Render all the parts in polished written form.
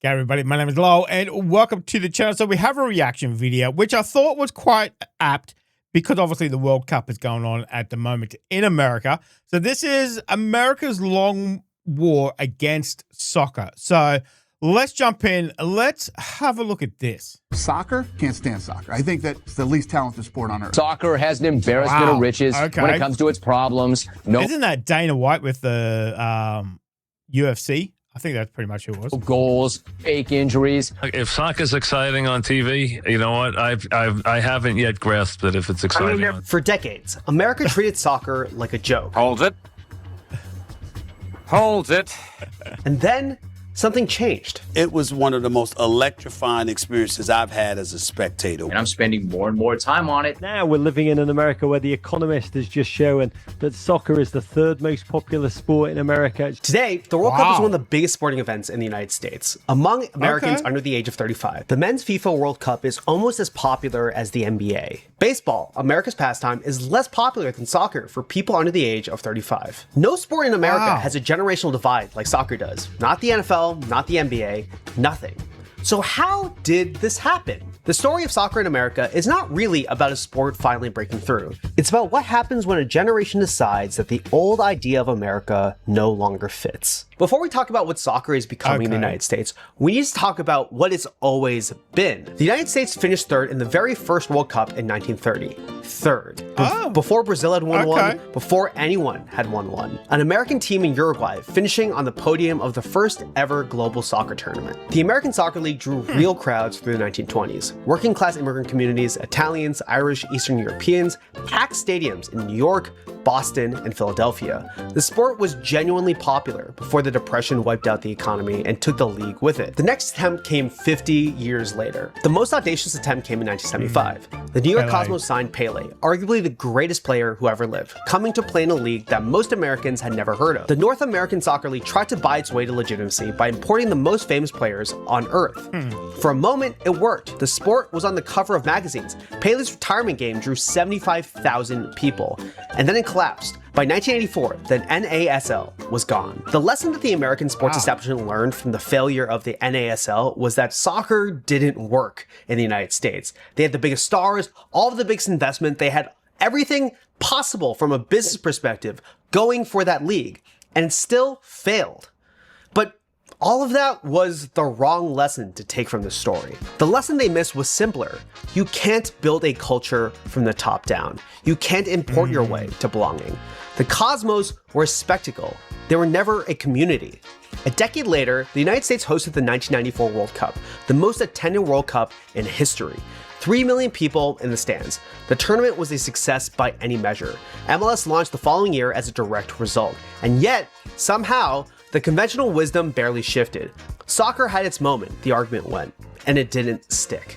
G'day everybody, my name is Lowell and welcome to the channel. So we have a reaction video, which I thought was quite apt because obviously the World Cup is going on at the moment in America. So this is America's long war against soccer. So let's jump in. Let's have a look at this. Soccer? Can't stand soccer. I think that's the least talented sport on earth. Soccer has an embarrassment of riches when it comes to its problems. Isn't that Dana White with the UFC? I think that's pretty much who it was. Goals, fake injuries. If soccer's exciting on TV, you know what? I haven't yet grasped it if it's exciting. For decades, America treated soccer like a joke. Hold it. Hold it. And then something changed. It was one of the most electrifying experiences I've had as a spectator. And I'm spending more and more time on it. Now we're living in an America where The Economist is just showing that soccer is the third most popular sport in America. Today, the World Cup is one of the biggest sporting events in the United States. Among Americans under the age of 35, the men's FIFA World Cup is almost as popular as the NBA. Baseball, America's pastime, is less popular than soccer for people under the age of 35. No sport in America has a generational divide like soccer does. Not the NFL, not the NBA, nothing. So how did this happen? The story of soccer in America is not really about a sport finally breaking through. It's about what happens when a generation decides that the old idea of America no longer fits. Before we talk about what soccer is becoming in the United States, we need to talk about what it's always been. The United States finished third in the very first World Cup in 1930. Third. Before Brazil had won one, before anyone had won one. An American team in Uruguay finishing on the podium of the first ever global soccer tournament. The American Soccer League drew real crowds through the 1920s. Working class immigrant communities, Italians, Irish, Eastern Europeans, packed stadiums in New York, Boston, and Philadelphia. The sport was genuinely popular before the Depression wiped out the economy and took the league with it. The next attempt came 50 years later. The most audacious attempt came in 1975. The New York Cosmos signed Pele, arguably the greatest player who ever lived, coming to play in a league that most Americans had never heard of. The North American Soccer League tried to buy its way to legitimacy by importing the most famous players on earth. For a moment, it worked. The sport was on the cover of magazines. Pele's retirement game drew 75,000 people, and then it collapsed. By 1984, the NASL was gone. The lesson that the American sports establishment learned from the failure of the NASL was that soccer didn't work in the United States. They had the biggest stars, all of the biggest investment, they had everything possible from a business perspective going for that league, and it still failed. But all of that was the wrong lesson to take from this story. The lesson they missed was simpler. You can't build a culture from the top down. You can't import your way to belonging. The Cosmos were a spectacle. They were never a community. A decade later, the United States hosted the 1994 World Cup, the most attended World Cup in history. 3 million people in the stands. The tournament was a success by any measure. MLS launched the following year as a direct result. And yet, somehow, the conventional wisdom barely shifted. Soccer had its moment, the argument went, and it didn't stick.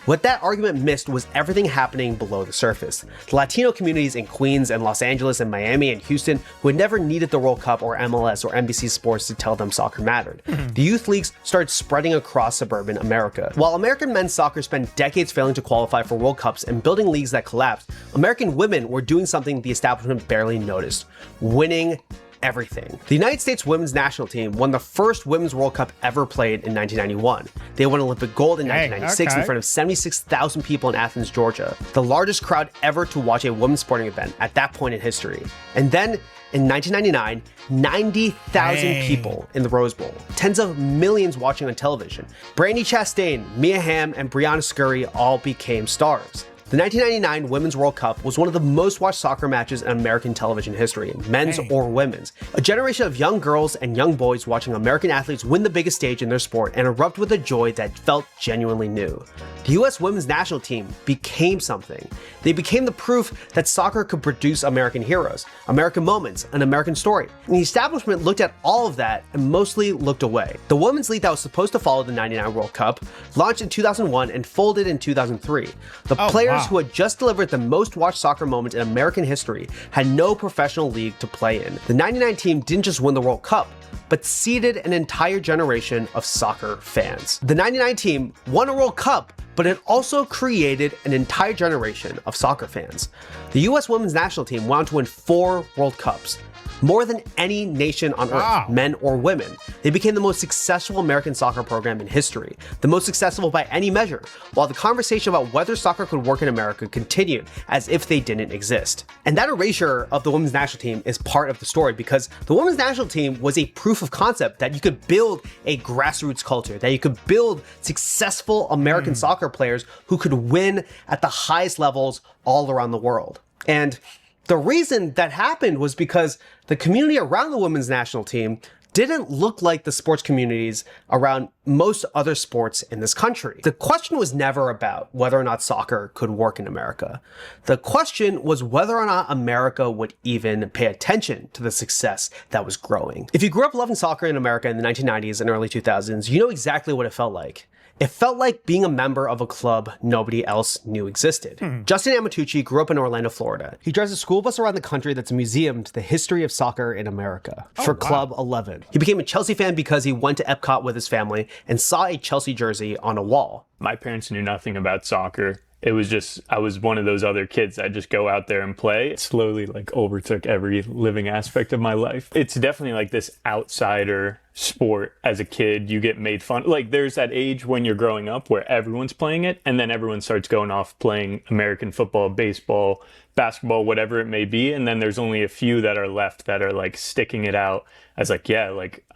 What that argument missed was everything happening below the surface. The Latino communities in Queens and Los Angeles and Miami and Houston who had never needed the World Cup or MLS or NBC Sports to tell them soccer mattered. The youth leagues started spreading across suburban America. While American men's soccer spent decades failing to qualify for World Cups and building leagues that collapsed, American women were doing something the establishment barely noticed: winning everything. The United States women's national team won the first Women's World Cup ever played in 1991. They won Olympic gold in 1996 in front of 76,000 people in Athens, Georgia, the largest crowd ever to watch a women's sporting event at that point in history. And then in 1999, 90,000 people in the Rose Bowl, tens of millions watching on television. Brandi Chastain, Mia Hamm, and Brianna Scurry all became stars. The 1999 Women's World Cup was one of the most watched soccer matches in American television history, men's or women's. A generation of young girls and young boys watching American athletes win the biggest stage in their sport and erupt with a joy that felt genuinely new. The US women's national team became something. They became the proof that soccer could produce American heroes, American moments, an American story. And the establishment looked at all of that and mostly looked away. The women's league that was supposed to follow the 99 World Cup launched in 2001 and folded in 2003. The players who had just delivered the most watched soccer moment in American history had no professional league to play in. The 99 team didn't just win the World Cup, but seeded an entire generation of soccer fans. The 99 team won a World Cup, but it also created an entire generation of soccer fans. The US women's national team went on to win 4 World Cups, more than any nation on earth, men or women. They became the most successful American soccer program in history, the most successful by any measure, while the conversation about whether soccer could work in America continued as if they didn't exist. And that erasure of the women's national team is part of the story, because the women's national team was a proof of concept that you could build a grassroots culture, that you could build successful American soccer players who could win at the highest levels all around the world. And the reason that happened was because the community around the women's national team didn't look like the sports communities around most other sports in this country. The question was never about whether or not soccer could work in America. The question was whether or not America would even pay attention to the success that was growing. If you grew up loving soccer in America in the 1990s and early 2000s, you know exactly what it felt like. It felt like being a member of a club nobody else knew existed. Justin Amatucci grew up in Orlando, Florida. He drives a school bus around the country that's a museum to the history of soccer in America for Club 11. He became a Chelsea fan because he went to Epcot with his family and saw a Chelsea jersey on a wall. My parents knew nothing about soccer. It was just, I was one of those other kids that just go out there and play. It slowly overtook every living aspect of my life. It's definitely like this outsider sport. As a kid, you get made fun. There's that age when you're growing up where everyone's playing it, and then everyone starts going off playing American football, baseball, basketball, whatever it may be. And then there's only a few that are left that are sticking it out as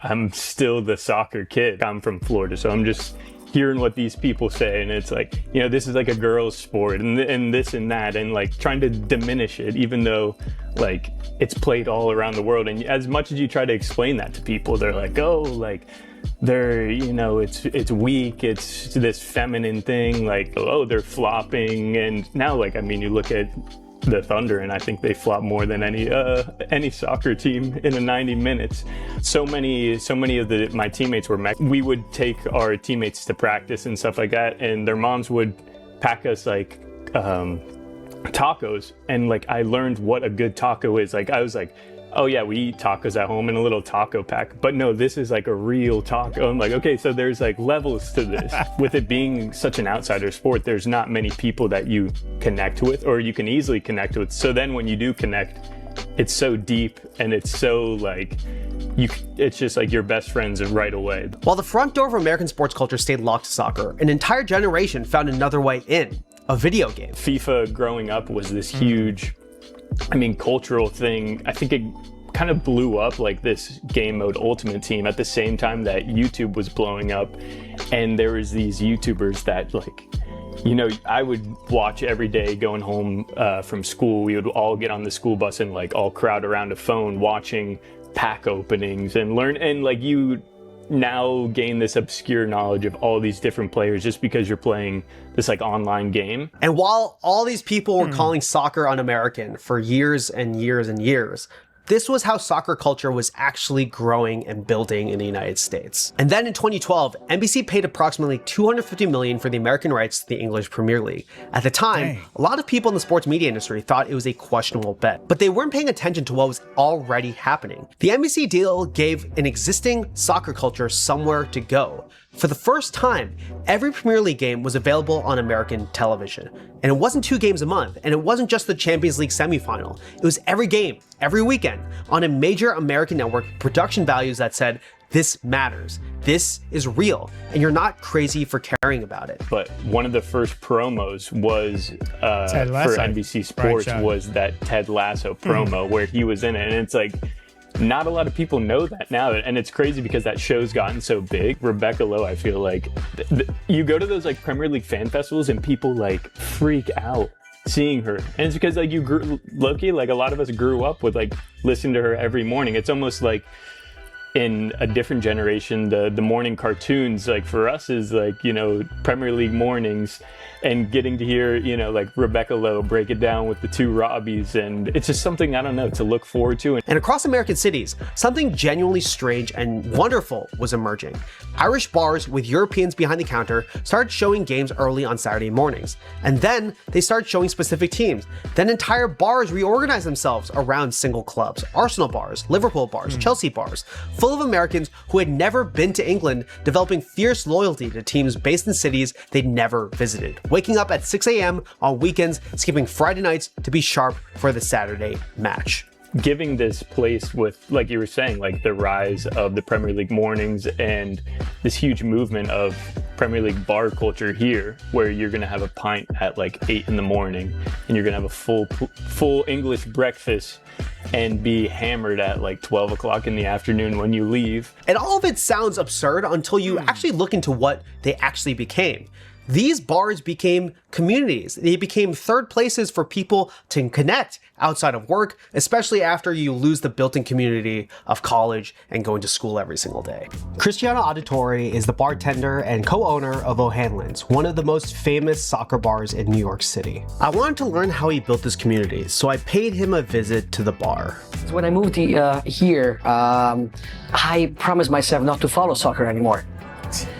I'm still the soccer kid. I'm from Florida, so I'm just hearing what these people say, and it's this is a girl's sport and this and that, and trying to diminish it, even though it's played all around the world. And as much as you try to explain that to people, they're they're it's weak, it's this feminine thing, they're flopping. And now you look at the Thunder, and I think they flop more than any soccer team in a 90 minutes. So many of my teammates were we would take our teammates to practice and stuff like that, and their moms would pack us tacos, and I learned what a good taco is. I was oh yeah, we eat tacos at home in a little taco pack, but no, this is a real taco. I'm okay, so there's levels to this. With it being such an outsider sport, there's not many people that you connect with, or you can easily connect with. So then when you do connect, it's so deep, and it's so it's just your best friends right away. While the front door of American sports culture stayed locked to soccer, an entire generation found another way in: a video game. FIFA growing up was this huge, cultural thing. I think it kind of blew up this game mode Ultimate Team at the same time that YouTube was blowing up. And there was these YouTubers that I would watch every day going home from school. We would all get on the school bus and all crowd around a phone watching pack openings and learn. And you now gain this obscure knowledge of all these different players just because you're playing this online game. And while all these people were calling soccer un-American for years and years and years, this was how soccer culture was actually growing and building in the United States. And then in 2012, NBC paid approximately $250 million for the American rights to the English Premier League. At the time, a lot of people in the sports media industry thought it was a questionable bet, but they weren't paying attention to what was already happening. The NBC deal gave an existing soccer culture somewhere to go. For the first time, every Premier League game was available on American television. And it wasn't 2 games a month, and it wasn't just the Champions League semifinal. It was every game, every weekend, on a major American network, production values that said, this matters, this is real, and you're not crazy for caring about it. But one of the first promos was for NBC Sports was that Ted Lasso promo where he was in it, and it's not a lot of people know that now, and it's crazy because that show's gotten so big. Rebecca Lowe, I feel you go to those Premier League fan festivals and people freak out seeing her, and it's because you grew, Loki, a lot of us grew up with listening to her every morning. It's almost in a different generation, the morning cartoons for us is Premier League mornings, and getting to hear Rebecca Lowe break it down with the 2 Robbies, and it's just something, I don't know, to look forward to. And across American cities, something genuinely strange and wonderful was emerging. Irish bars with Europeans behind the counter started showing games early on Saturday mornings, and then they started showing specific teams. Then entire bars reorganized themselves around single clubs: Arsenal bars, Liverpool bars, Chelsea bars. full of Americans who had never been to England, developing fierce loyalty to teams based in cities they'd never visited, waking up at 6 a.m. on weekends, skipping Friday nights to be sharp for the Saturday match. Giving this place with, like you were saying, like the rise of the Premier League mornings and this huge movement of Premier League bar culture here, where you're going to have a pint at like 8 in the morning and you're going to have a full English breakfast and be hammered at like 12 o'clock in the afternoon when you leave. And all of it sounds absurd until you actually look into what they actually became. These bars became communities. They became third places for people to connect outside of work, especially after you lose the built-in community of college and going to school every single day. Cristiano Auditore is the bartender and co-owner of O'Hanlon's, one of the most famous soccer bars in New York City. I wanted to learn how he built this community, so I paid him a visit to the bar. When I moved here, I promised myself not to follow soccer anymore.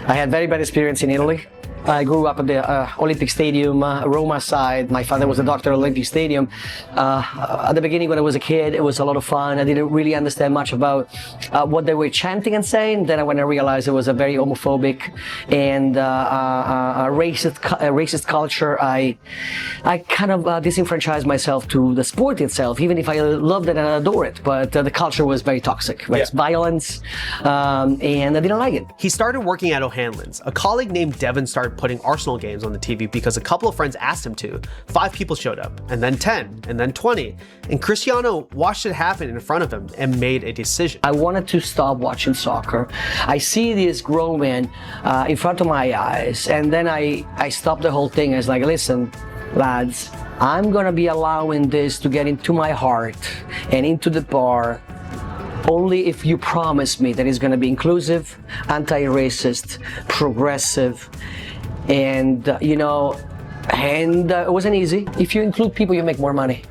I had very bad experience in Italy. I grew up at the Olympic Stadium, Roma side. My father was a doctor at Olympic Stadium. At the beginning, when I was a kid, it was a lot of fun. I didn't really understand much about what they were chanting and saying. Then when I realized it was a very homophobic and racist culture, I kind of disenfranchised myself to the sport itself, even if I loved it and adore it. But the culture was very toxic. Right? Yeah. Violence, and I didn't like it. He started working at O'Hanlon's. A colleague named Devin started putting Arsenal games on the TV because a couple of friends asked him to. 5 people showed up, and then 10, and then 20. And Cristiano watched it happen in front of him and made a decision. I wanted to stop watching soccer. I see this grown man in front of my eyes, and then I stopped the whole thing. I was like, listen, lads, I'm gonna be allowing this to get into my heart and into the bar only if you promise me that it's gonna be inclusive, anti-racist, progressive, and it wasn't easy. If you include people, you make more money.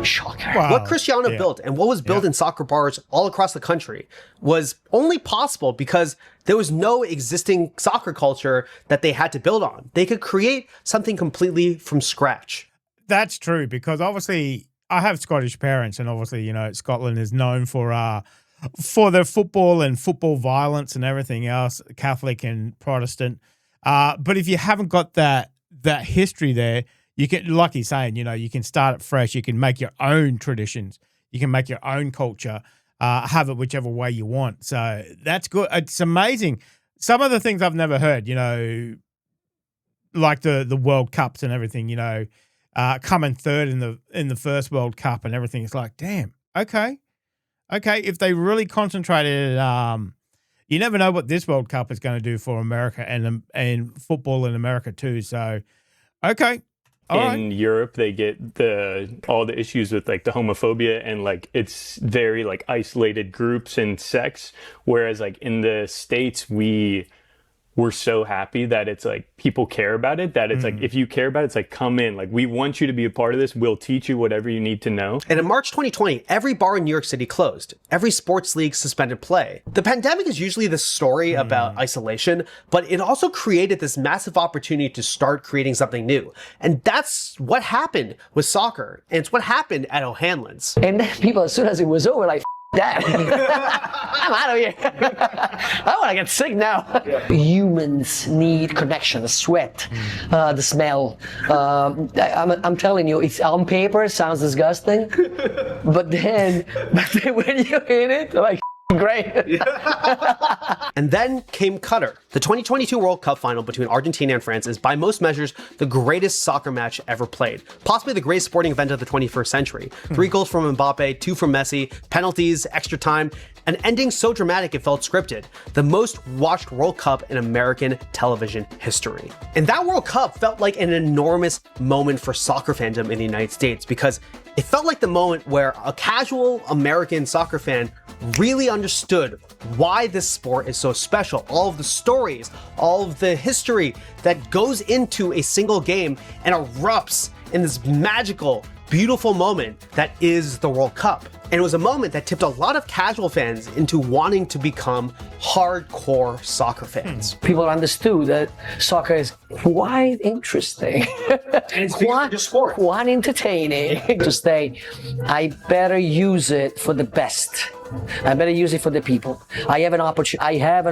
Shocker. Wow. What Cristiano built and what was built in soccer bars all across the country was only possible because there was no existing soccer culture that they had to build on. They could create something completely from scratch. That's true, because obviously I have Scottish parents, and obviously, Scotland is known for their football and football violence and everything else, Catholic and Protestant. But if you haven't got that history there, you can, like he's saying, you can start it fresh. You can make your own traditions. You can make your own culture, have it whichever way you want. So that's good. It's amazing. Some of the things I've never heard, like the World Cups and everything, coming third in the first World Cup and everything. It's like, damn, okay. If they really concentrated, you never know what this World Cup is going to do for America and football in America too. So, okay. In Europe, they get all the issues with like the homophobia and like it's very like isolated groups and sects. Whereas like in the States, we're so happy that it's like people care about it, that it's like if you care about it, it's like come in, like we want you to be a part of this, we'll teach you whatever you need to know. And in March 2020, every bar in New York City closed. Every sports league suspended play. The pandemic is usually the story about isolation, but it also created this massive opportunity to start creating something new. And that's what happened with soccer. And it's what happened at O'Hanlon's. And then people, as soon as it was over, like, that. I'm out of here. I want to get sick now. Yeah. Humans need connection, sweat, the smell. I'm telling you, it's on paper, it sounds disgusting, but then when you hit it, like, great. And then came Qatar. The 2022 World Cup final between Argentina and France is by most measures the greatest soccer match ever played. Possibly the greatest sporting event of the 21st century. 3 goals from Mbappe, 2 from Messi, penalties, extra time, an ending so dramatic it felt scripted. The most watched World Cup in American television history. And that World Cup felt like an enormous moment for soccer fandom in the United States because it felt like the moment where a casual American soccer fan really understood why this sport is so special. All of the stories, all of the history that goes into a single game and erupts in this magical, beautiful moment that is the World Cup. And it was a moment that tipped a lot of casual fans into wanting to become hardcore soccer fans. People understood that soccer is quite interesting. And it's quite entertaining. To say, I better use it for the best. I better use it for the people. I have an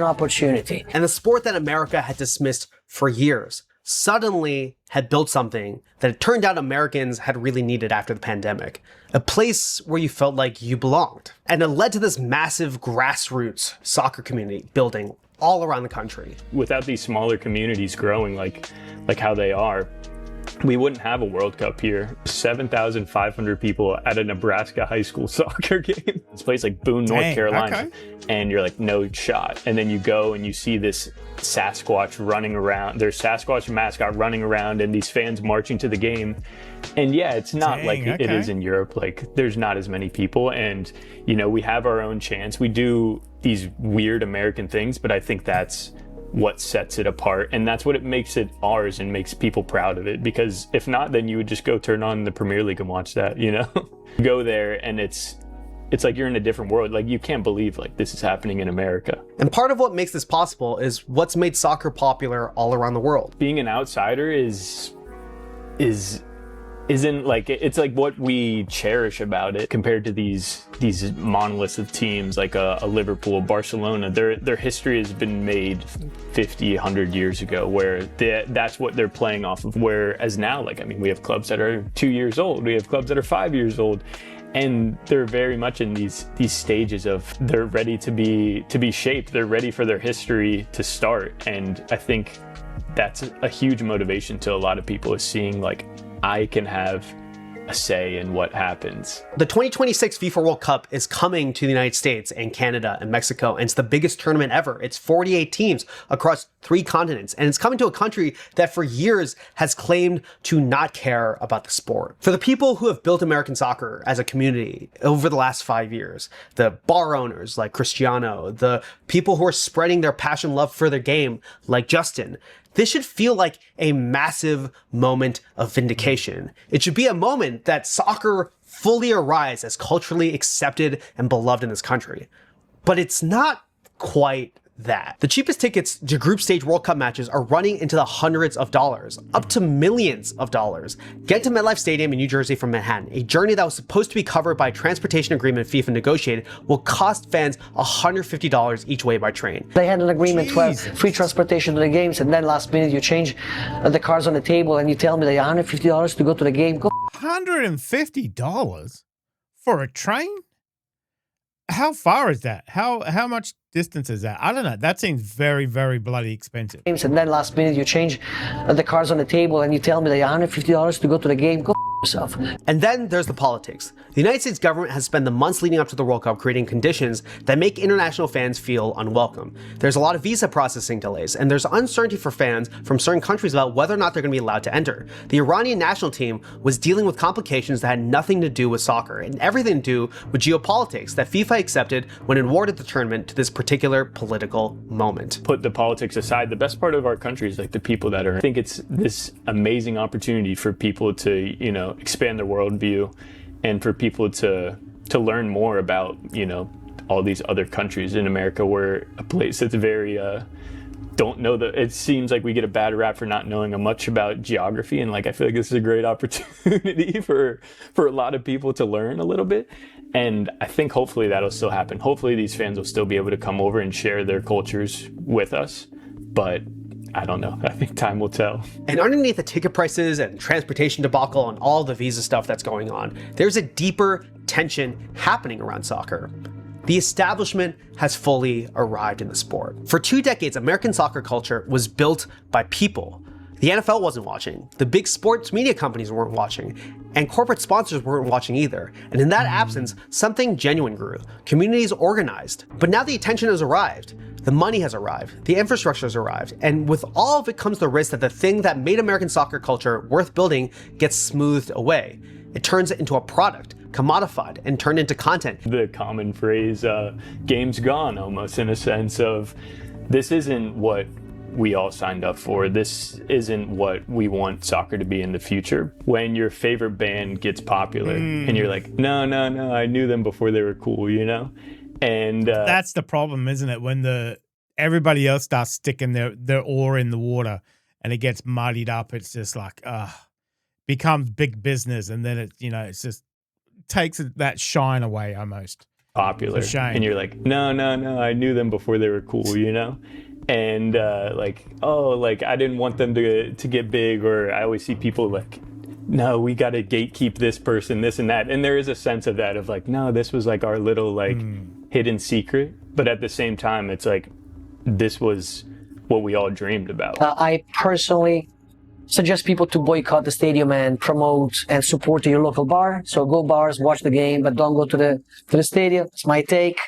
opportunity. And the sport that America had dismissed for years suddenly had built something that it turned out Americans had really needed after the pandemic. A place where you felt like you belonged. And it led to this massive grassroots soccer community building all around the country. Without these smaller communities growing like how they are, we wouldn't have a World Cup here. 7,500 people at a Nebraska high school soccer game. This place like Boone, North Carolina. Okay. And you're like, no shot. And then you go and you see this Sasquatch running around. There's Sasquatch mascot running around and these fans marching to the game. And yeah, it's not it is in Europe. Like, there's not as many people. And, you know, we have our own chance. We do these weird American things, but I think that's what sets it apart, and that's what it makes it ours and makes people proud of it, because if not, then you would just go turn on the Premier League and watch that, you know. Go there and it's like you're in a different world. Like, you can't believe like this is happening in America. And part of what makes this possible is what's made soccer popular all around the world. Being an outsider isn't like, it's like what we cherish about it compared to these monoliths of teams like a Liverpool, Barcelona. Their history has been made 50, 100 years ago, where that's what they're playing off of. Whereas now, like, I mean, we have clubs that are 2 years old, we have clubs that are 5 years old, and they're very much in these stages of they're ready to be shaped. They're ready for their history to start, and I think that's a huge motivation to a lot of people, is seeing like, I can have a say in what happens. The 2026 FIFA World Cup is coming to the United States and Canada and Mexico, and it's the biggest tournament ever. It's 48 teams across 3 continents, and it's coming to a country that for years has claimed to not care about the sport. For the people who have built American soccer as a community over the last 5 years, the bar owners like Cristiano, the people who are spreading their passion love for their game like Justin, this should feel like a massive moment of vindication. It should be a moment that soccer fully arrives as culturally accepted and beloved in this country. But it's not quite that. The cheapest tickets to group stage World Cup matches are running into the hundreds of dollars, up to millions of dollars. Get to MetLife Stadium in New Jersey from Manhattan, a journey that was supposed to be covered by a transportation agreement FIFA negotiated, will cost fans $150 each way by train. They had an agreement to have free transportation to the games, and then last minute you change the cards on the table and you tell me they $150 to go to the game. Go. $150 for a train? How far is that? How much distance is that? I don't know. That seems very, very bloody expensive. And then last minute you change the cards on the table and you tell me they $150 to go to the game. Go yourself. And then there's the politics. The United States government has spent the months leading up to the World Cup creating conditions that make international fans feel unwelcome. There's a lot of visa processing delays, and there's uncertainty for fans from certain countries about whether or not they're going to be allowed to enter. The Iranian national team was dealing with complications that had nothing to do with soccer and everything to do with geopolitics that FIFA accepted when it awarded the tournament to this particular political moment. Put the politics aside, the best part of our country is like the people that are. I think it's this amazing opportunity for people to, you know, expand their worldview, and for people to learn more about, you know, all these other countries. In America, we're a place that's very don't know that. It seems like we get a bad rap for not knowing much about geography, and like I feel like this is a great opportunity for a lot of people to learn a little bit. And I think hopefully that'll still happen. Hopefully these fans will still be able to come over and share their cultures with us. But I don't know. I think time will tell. And underneath the ticket prices and transportation debacle and all the visa stuff that's going on, there's a deeper tension happening around soccer. The establishment has fully arrived in the sport. For 2 decades, American soccer culture was built by people. The NFL wasn't watching, the big sports media companies weren't watching, and corporate sponsors weren't watching either. And in that absence, something genuine grew. Communities organized. But now the attention has arrived. The money has arrived. The infrastructure has arrived. And with all of it comes the risk that the thing that made American soccer culture worth building gets smoothed away. It turns it into a product, commodified, and turned into content. The common phrase, game's gone, almost, in a sense of, this isn't what we all signed up for. This isn't what we want soccer to be in the future. When your favorite band gets popular and you're like, no, I knew them before they were cool, you know? And that's the problem, isn't it? When everybody else starts sticking their oar in the water and it gets muddied up, it's just like, becomes big business, and then it's just takes that shine away almost. popular. It's a shame. And you're like, no, I knew them before they were cool, you know? And like, oh, like I didn't want them to get big, or I always see people like, no, we got to gatekeep this person, this and that. And there is a sense of that, of like, no, this was like our little like hidden secret. But at the same time, it's like, this was what we all dreamed about. I personally suggest people to boycott the stadium and promote and support your local bar. So go bars, watch the game, but don't go to the stadium. It's my take.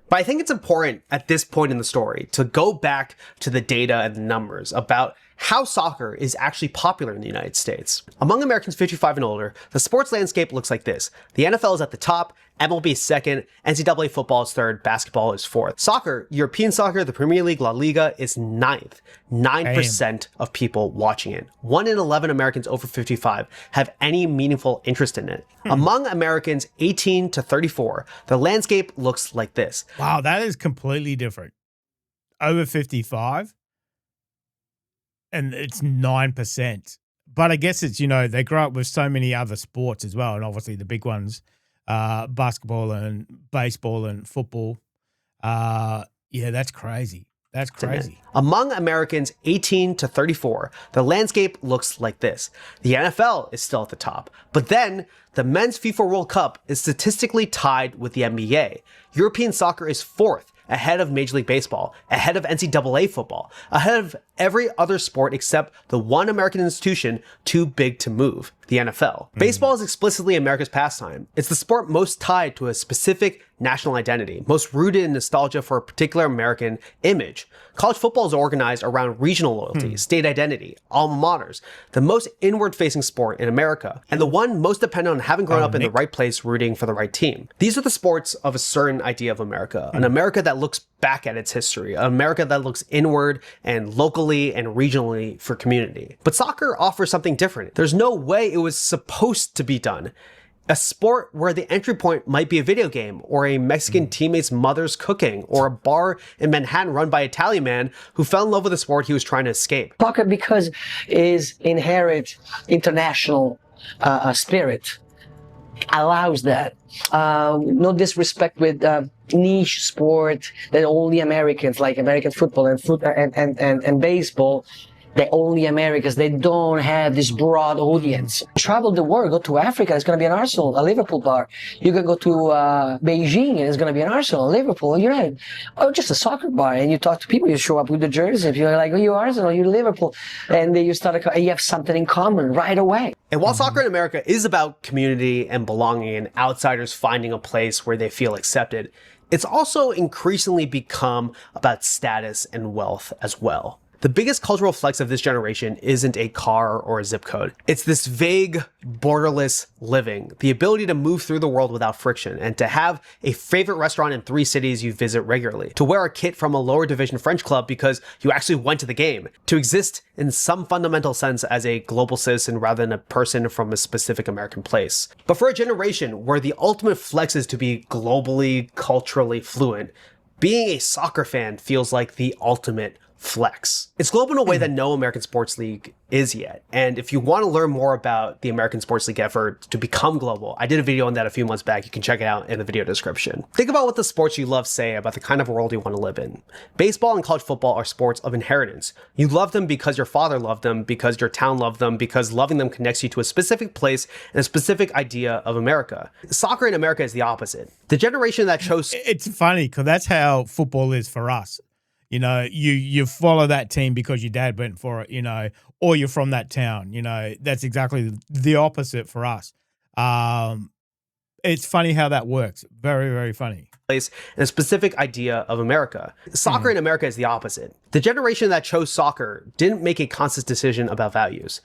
But I think it's important at this point in the story to go back to the data and the numbers about how soccer is actually popular in the United States. Among Americans 55 and older, the sports landscape looks like this. The NFL is at the top, MLB is second, NCAA football is third, basketball is fourth. Soccer, European soccer, the Premier League, La Liga is ninth. 9% of people watching it. 1 in 11 Americans over 55 have any meaningful interest in it. Among Americans 18 to 34, the landscape looks like this. Wow, that is completely different. Over 55, and it's 9%. But I guess it's, you know, they grow up with so many other sports as well, and obviously the big ones, basketball and baseball and football. Yeah, that's crazy. That's crazy. Among Americans 18 to 34, the landscape looks like this. The NFL is still at the top, but then the men's FIFA World Cup is statistically tied with the NBA. European soccer is fourth, ahead of Major League Baseball, ahead of NCAA football, ahead of every other sport except the one American institution too big to move, the NFL. Baseball is explicitly America's pastime. It's the sport most tied to a specific national identity, most rooted in nostalgia for a particular American image. College football is organized around regional loyalty, state identity, alma maters, the most inward-facing sport in America, and the one most dependent on having grown up in the right place rooting for the right team. These are the sports of a certain idea of America, an America that looks back at its history, an America that looks inward and locally and regionally for community. But soccer offers something different. There's no way it was supposed to be done. A sport where the entry point might be a video game, or a Mexican teammate's mother's cooking, or a bar in Manhattan run by an Italian man who fell in love with a sport he was trying to escape. Soccer, because is inherent international spirit, allows that. No disrespect with niche sport that only Americans, like American football and baseball, they're only Americans. They don't have this broad audience. Travel the world, go to Africa, it's going to be an Arsenal, a Liverpool bar. You can go to Beijing, and it's going to be an Arsenal, Liverpool, United. Or just a soccer bar, and you talk to people, you show up with the jersey. If you're like, oh, you Arsenal, you Liverpool, and then you start, you have something in common right away. And while soccer in America is about community and belonging and outsiders finding a place where they feel accepted, it's also increasingly become about status and wealth as well. The biggest cultural flex of this generation isn't a car or a zip code. It's this vague, borderless living, the ability to move through the world without friction, and to have a favorite restaurant in 3 cities you visit regularly, to wear a kit from a lower division French club because you actually went to the game, to exist in some fundamental sense as a global citizen rather than a person from a specific American place. But for a generation where the ultimate flex is to be globally, culturally fluent, being a soccer fan feels like the ultimate flex. It's global in a way that no American sports league is yet. And if you want to learn more about the American sports league effort to become global, I did a video on that a few months back. You can check it out in the video description. Think about what the sports you love say about the kind of world you want to live in. Baseball and college football are sports of inheritance. You love them because your father loved them, because your town loved them, because loving them connects you to a specific place and a specific idea of America. Soccer in America is the opposite. The generation that chose... It's funny because that's how football is for us. You know, you follow that team because your dad went for it, you know, or you're from that town. You know, that's exactly the opposite for us. It's funny how that works. Very, very funny. Place and a specific idea of America. Soccer in America is the opposite. The generation that chose soccer didn't make a conscious decision about values.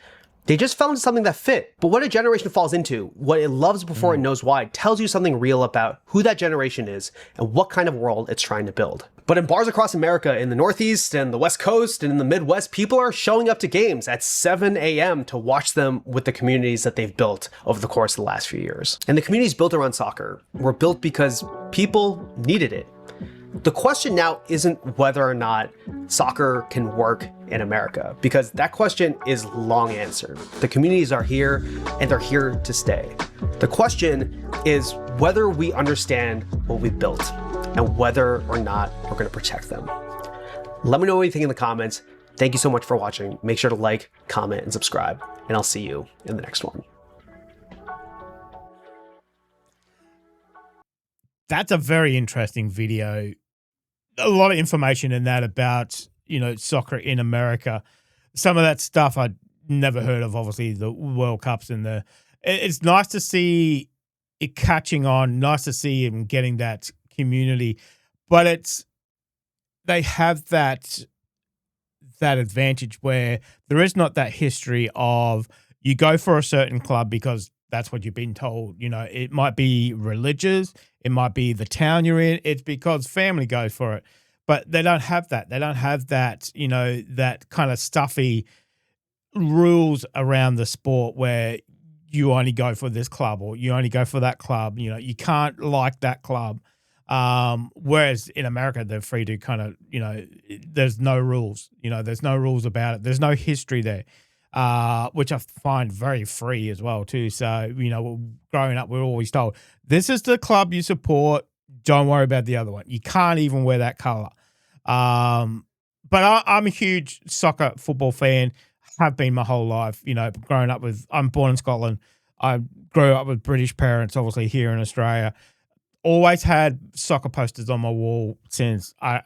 They just fell into something that fit. But what a generation falls into, what it loves before it knows why, tells you something real about who that generation is and what kind of world it's trying to build. But in bars across America, in the Northeast and the West Coast and in the Midwest, people are showing up to games at 7 a.m. to watch them with the communities that they've built over the course of the last few years. And the communities built around soccer were built because people needed it. The question now isn't whether or not soccer can work in America, because that question is long answered. The communities are here and they're here to stay. The question is whether we understand what we've built and whether or not we're going to protect them. Let me know what you think in the comments. Thank you so much for watching. Make sure to like, comment, and subscribe, and I'll see you in the next one. That's a very interesting video. A lot of information in that about, you know, soccer in America. Some of that stuff I'd never heard of, obviously, the World Cups and it's nice to see it catching on, nice to see him getting that community, but they have that advantage where there is not that history of you go for a certain club because that's what you've been told. You know, it might be religious, it might be the town you're in, it's because family goes for it. But they don't have that. They don't have that, you know, that kind of stuffy rules around the sport where you only go for this club or you only go for that club. You know, you can't like that club. Whereas in America, they're free to kind of, you know, there's no rules. You know, there's no rules about it. There's no history there, which I find very free as well too. So, you know, growing up, we're always told, this is the club you support. Don't worry about the other one. You can't even wear that color. But I'm a huge soccer football fan. Have been my whole life. You know, growing up I'm born in Scotland. I grew up with British parents, obviously here in Australia. Always had soccer posters on my wall since I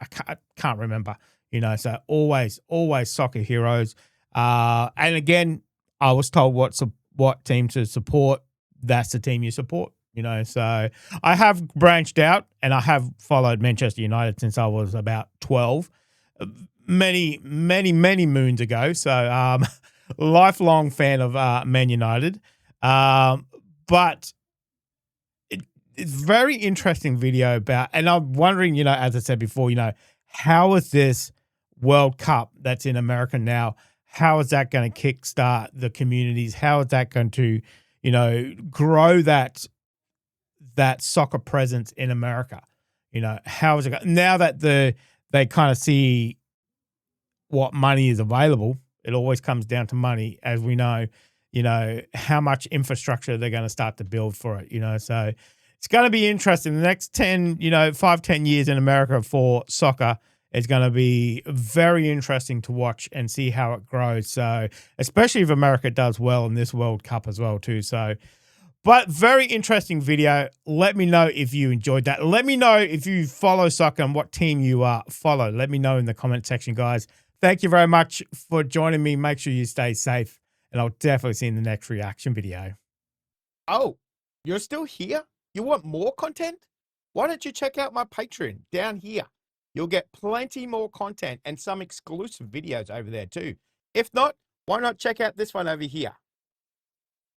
can't remember. You know, so always soccer heroes. And again, I was told what team to support. That's the team you support. You know, so I have branched out and I have followed Manchester United since I was about 12, many moons ago. So lifelong fan of Man United. But it's very interesting video about, and I'm wondering, you know, as I said before, you know, how is this World Cup that's in America now, how is that going to kickstart the communities? How is that going to, you know, grow that soccer presence in America? You know, how is it now that they kind of see what money is available? It always comes down to money, as we know. You know, how much infrastructure they're going to start to build for it. You know, so it's going to be interesting. The next 5-10 years in America for soccer is going to be very interesting to watch and see how it grows. So, especially if America does well in this World Cup as well too. So, but very interesting video. Let me know if you enjoyed that. Let me know if you follow soccer and what team you follow. Let me know in the comment section, guys. Thank you very much for joining me. Make sure you stay safe, and I'll definitely see you in the next reaction video. Oh, you're still here? You want more content? Why don't you check out my Patreon down here? You'll get plenty more content and some exclusive videos over there too. If not, why not check out this one over here?